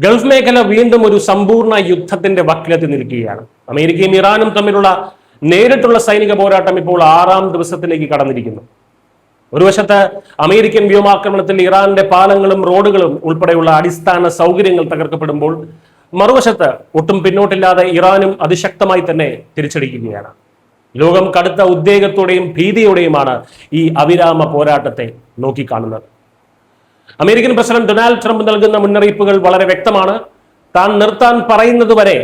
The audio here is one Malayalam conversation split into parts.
ഗൾഫ് മേഖല വീണ്ടും ഒരു സമ്പൂർണ്ണ യുദ്ധത്തിന്റെ വക്കിലെത്തി നിൽക്കുകയാണ്. അമേരിക്കയും ഇറാനും തമ്മിലുള്ള നേരിട്ടുള്ള സൈനിക പോരാട്ടം ഇപ്പോൾ 6ാം ദിവസത്തിലേക്ക് കടന്നിരിക്കുന്നു. ഒരു വശത്ത് അമേരിക്കൻ വ്യോമാക്രമണത്തിൽ ഇറാന്റെ പാലങ്ങളും റോഡുകളും ഉൾപ്പെടെയുള്ള അടിസ്ഥാന സൗകര്യങ്ങൾ തകർക്കപ്പെടുമ്പോൾ, മറുവശത്ത് ഒട്ടും പിന്നോട്ടില്ലാതെ ഇറാനും അതിശക്തമായി തന്നെ തിരിച്ചടിക്കുകയാണ്. ലോകം കടുത്ത ഉദ്വേഗത്തോടെയും ഭീതിയോടെയുമാണ് ഈ അവിരാമ പോരാട്ടത്തെ നോക്കിക്കാണുന്നത്. അമേരിക്കൻ പ്രസിഡന്റ് ഡൊണാൾഡ് ട്രംപ് നൽകുന്ന മുന്നറിയിപ്പുകൾ വളരെ വ്യക്തമാണ്. താൻ നിർത്താൻ പറയുന്നത് വരെ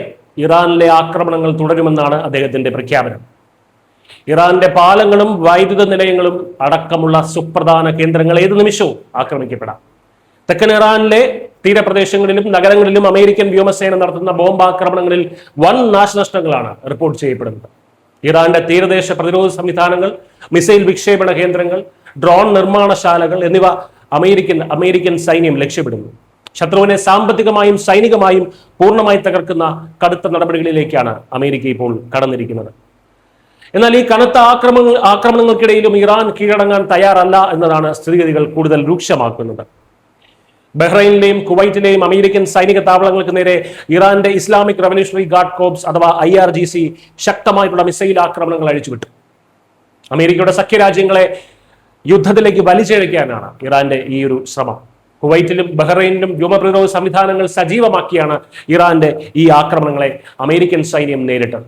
ഇറാനിലെ ആക്രമണങ്ങൾ തുടരുമെന്നാണ് അദ്ദേഹത്തിന്റെ പ്രഖ്യാപനം. ഇറാന്റെ പാലങ്ങളും വൈദ്യുത നിലയങ്ങളും അടക്കമുള്ള സുപ്രധാന കേന്ദ്രങ്ങൾ ഏത് നിമിഷവും ആക്രമിക്കപ്പെടാം. തെക്കൻ ഇറാനിലെ തീരപ്രദേശങ്ങളിലും നഗരങ്ങളിലും അമേരിക്കൻ വ്യോമസേന നടത്തുന്ന ബോംബാക്രമണങ്ങളിൽ വൻ നാശനഷ്ടങ്ങളാണ് റിപ്പോർട്ട് ചെയ്യപ്പെടുന്നത്. ഇറാന്റെ തീരദേശ പ്രതിരോധ സംവിധാനങ്ങൾ, മിസൈൽ വിക്ഷേപണ കേന്ദ്രങ്ങൾ, ഡ്രോൺ നിർമ്മാണശാലകൾ എന്നിവ അമേരിക്കൻ സൈന്യം ലക്ഷ്യമിടുന്നു. ശത്രുവിനെ സാമ്പത്തികമായും സൈനികമായും പൂർണ്ണമായി തകർക്കുന്ന കടുത്ത നടപടികളിലേക്കാണ് അമേരിക്ക ഇപ്പോൾ കടന്നിരിക്കുന്നത്. എന്നാൽ ഈ കനത്ത ആക്രമണങ്ങൾക്കിടയിലും ഇറാൻ കീഴടങ്ങാൻ തയ്യാറല്ല എന്നതാണ് സ്ഥിതിഗതികൾ കൂടുതൽ രൂക്ഷമാക്കുന്നത്. ബഹ്റൈനിലെയും കുവൈറ്റിലെയും അമേരിക്കൻ സൈനിക താവളങ്ങൾക്ക് നേരെ ഇറാന്റെ ഇസ്ലാമിക് റവല്യൂഷണറി ഗാർഡ് കോർപ്സ് അഥവാ IRGC ശക്തമായിട്ടുള്ള മിസൈൽ ആക്രമണങ്ങൾ അഴിച്ചുവിട്ടു. അമേരിക്കയുടെ സഖ്യരാജ്യങ്ങളെ യുദ്ധത്തിലേക്ക് വലിച്ചിഴയ്ക്കാനാണ് ഇറാന്റെ ഈ ഒരു ശ്രമം. കുവൈറ്റിലും ബഹ്റൈനിലും വ്യോമപ്രതിരോധ സംവിധാനങ്ങൾ സജീവമാക്കിയാണ് ഇറാന്റെ ഈ ആക്രമണങ്ങളെ അമേരിക്കൻ സൈന്യം നേരിട്ടത്.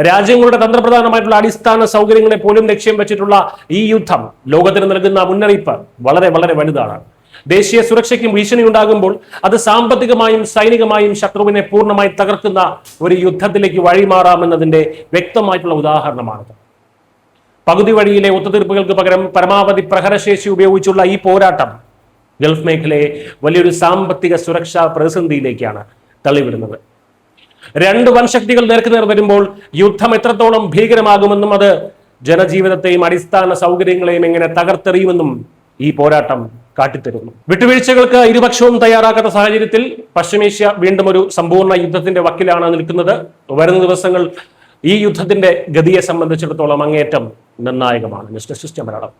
രാജ്യങ്ങളുടെ തന്ത്രപ്രധാനമായിട്ടുള്ള അടിസ്ഥാന സൗകര്യങ്ങളെ പോലും ലക്ഷ്യം വെച്ചിട്ടുള്ള ഈ യുദ്ധം ലോകത്തിന് നൽകുന്ന മുന്നറിയിപ്പ് വളരെ വളരെ വലുതാണ്. ദേശീയ സുരക്ഷയ്ക്കും ഭീഷണി ഉണ്ടാകുമ്പോൾ അത് സാമ്പത്തികമായും സൈനികമായും ശത്രുവിനെ പൂർണ്ണമായി തകർക്കുന്ന ഒരു യുദ്ധത്തിലേക്ക് വഴിമാറാമെന്നതിന്റെ വ്യക്തമായിട്ടുള്ള ഉദാഹരണമാണിത്. പകുതി വഴിയിലെ ഒത്തുതീർപ്പുകൾക്ക് പകരം പരമാവധി പ്രഹരശേഷി ഉപയോഗിച്ചുള്ള ഈ പോരാട്ടം ഗൾഫ് മേഖലയെ വലിയൊരു സാമ്പത്തിക സുരക്ഷാ പ്രതിസന്ധിയിലേക്കാണ് തള്ളിവിടുന്നത്. രണ്ട് വൻശക്തികൾ നേർക്കുനേർ വരുമ്പോൾ യുദ്ധം എത്രത്തോളം ഭീകരമാകുമെന്നും അത് ജനജീവിതത്തെയും അടിസ്ഥാന സൗകര്യങ്ങളെയും എങ്ങനെ തകർത്തെറിയുമെന്നും ഈ പോരാട്ടം കാട്ടിത്തരുന്നു. വിട്ടുവീഴ്ചകൾക്ക് ഇരുപക്ഷവും തയ്യാറാക്കാത്ത സാഹചര്യത്തിൽ പശ്ചിമേഷ്യ വീണ്ടും ഒരു സമ്പൂർണ്ണ യുദ്ധത്തിന്റെ വക്കിലാണ് നിൽക്കുന്നത്. വരുന്ന ദിവസങ്ങൾ ഈ യുദ്ധത്തിന്റെ ഗതിയെ സംബന്ധിച്ചിടത്തോളം അങ്ങേയറ്റം നിർണായകമാണ്. News desk Malayalam.